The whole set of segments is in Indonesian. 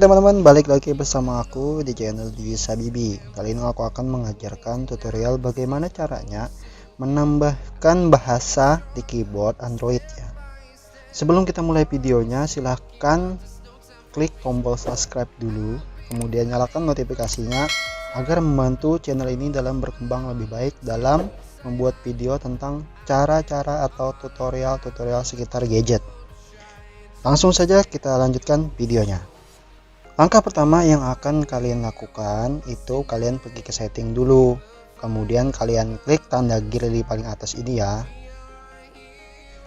teman-teman, balik lagi bersama aku di channel Dwis Habibi. Kali ini aku akan mengajarkan tutorial bagaimana caranya menambahkan bahasa di keyboard Android ya. Sebelum kita mulai videonya, silahkan klik tombol subscribe dulu, kemudian nyalakan notifikasinya agar membantu channel ini dalam berkembang lebih baik dalam membuat video tentang cara-cara atau tutorial-tutorial sekitar gadget. Langsung saja kita lanjutkan videonya. Langkah pertama yang akan kalian lakukan itu kalian pergi ke setting dulu, kemudian kalian klik tanda gear di paling atas ini ya.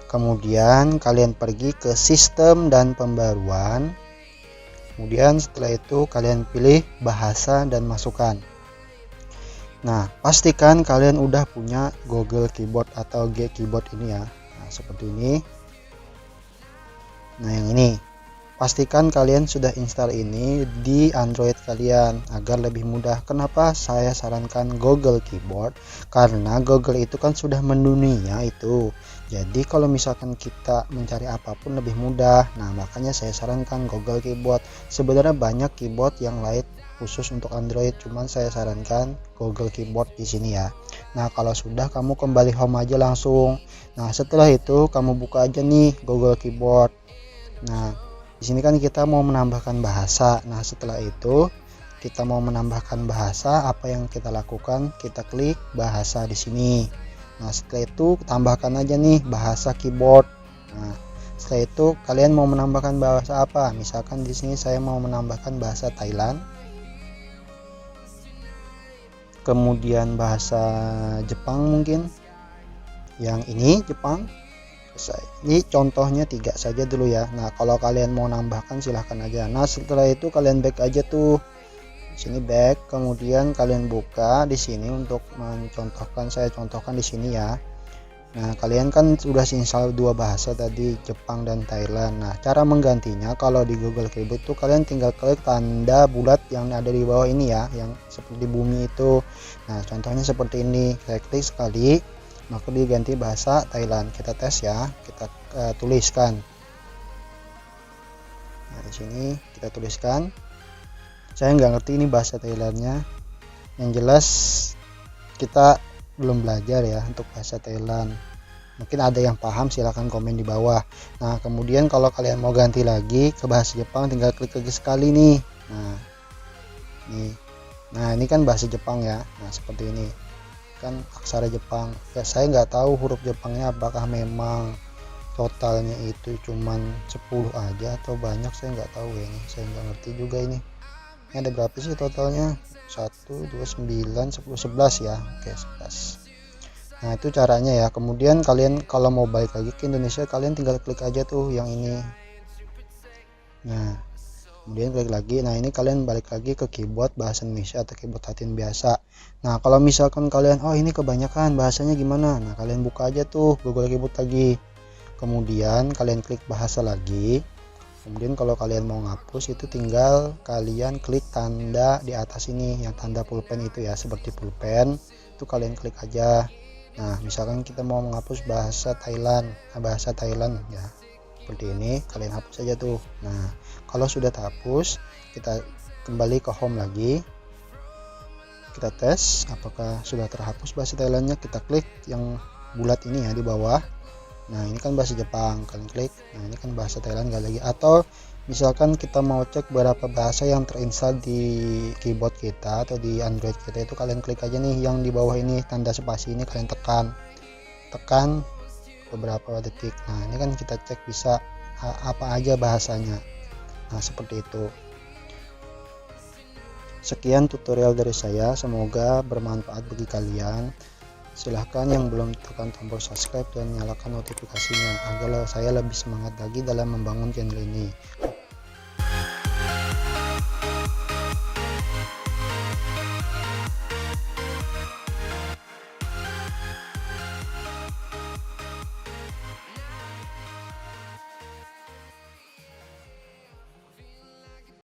Kemudian kalian pergi ke sistem dan pembaruan, kemudian setelah itu kalian pilih bahasa dan masukkan. Nah, pastikan kalian udah punya Google Keyboard atau G Keyboard ini ya. Nah, seperti ini. Nah, yang ini pastikan kalian sudah install ini di Android kalian agar lebih mudah. Kenapa saya sarankan Google Keyboard? Karena Google itu kan sudah mendunia itu. Jadi kalau misalkan kita mencari apapun lebih mudah. Nah, makanya saya sarankan Google Keyboard. Sebenarnya banyak keyboard yang lain khusus untuk Android, cuman saya sarankan Google Keyboard di sini ya. Nah, kalau sudah kamu kembali home aja langsung. Nah, setelah itu kamu buka aja nih Google Keyboard. Nah, di sini kan kita mau menambahkan bahasa. Nah, setelah itu kita mau menambahkan bahasa, apa yang kita lakukan? Kita klik bahasa di sini. Nah, setelah itu tambahkan aja nih bahasa keyboard. Nah, setelah itu kalian mau menambahkan bahasa apa? Misalkan di sini saya mau menambahkan bahasa Thailand. Kemudian bahasa Jepang mungkin. Yang ini Jepang. Ini contohnya 3 saja dulu ya. Nah, kalau kalian mau nambahkan silahkan aja. Nah, setelah itu kalian back aja tuh. Sini back, kemudian kalian buka di sini untuk mencontohkan. Saya contohkan di sini ya. Nah, kalian kan sudah install 2 bahasa tadi, Jepang dan Thailand. Nah, cara menggantinya kalau di Google Keyboard tuh kalian tinggal klik tanda bulat yang ada di bawah ini ya, yang seperti bumi itu. Nah, contohnya seperti ini. Saya klik sekali, maka diganti bahasa Thailand. Kita tes ya, kita tuliskan. Nah, di sini kita tuliskan. Saya nggak ngerti ini bahasa Thailandnya. Yang jelas kita belum belajar ya untuk bahasa Thailand. Mungkin ada yang paham, silahkan komen di bawah. Nah, kemudian kalau kalian mau ganti lagi ke bahasa Jepang, tinggal klik lagi sekali nih. Nah ini kan bahasa Jepang ya. Nah, seperti ini kan aksara Jepang ya. Saya nggak tahu huruf Jepangnya apakah memang totalnya itu cuman 10 aja atau banyak, saya nggak tahu ya. Ini saya nggak ngerti juga ini ada berapa sih totalnya, 1 2 9 10 11 ya. Oke, 11. Nah, itu caranya ya. Kemudian kalian kalau mau balik lagi ke Indonesia, kalian tinggal klik aja tuh yang ini. Nah, kemudian klik lagi. Nah, ini kalian balik lagi ke keyboard bahasa Indonesia atau keyboard Latin biasa. Nah, kalau misalkan kalian ini kebanyakan bahasanya gimana? Nah, kalian buka aja tuh Google Keyboard lagi. Kemudian kalian klik bahasa lagi. Kemudian kalau kalian mau ngapus itu tinggal kalian klik tanda di atas ini, yang tanda pulpen itu ya, seperti pulpen. Itu kalian klik aja. Nah, misalkan kita mau menghapus bahasa Thailand ya. Seperti ini, kalian hapus aja tuh. Nah, kalau sudah terhapus, kita kembali ke home lagi. Kita tes apakah sudah terhapus bahasa Thailandnya. Kita klik yang bulat ini ya di bawah. Nah, ini kan bahasa Jepang, kalian klik. Nah, ini kan bahasa Thailand gak lagi. Atau misalkan kita mau cek berapa bahasa yang terinstall di keyboard kita atau di Android kita, itu kalian klik aja nih yang di bawah ini, tanda spasi ini, kalian tekan beberapa detik. Nah, ini kan kita cek bisa apa aja bahasanya. Nah, seperti itu. Sekian tutorial dari saya, semoga bermanfaat bagi kalian. Silahkan yang belum tekan tombol subscribe dan nyalakan notifikasinya agar saya lebih semangat lagi dalam membangun channel ini.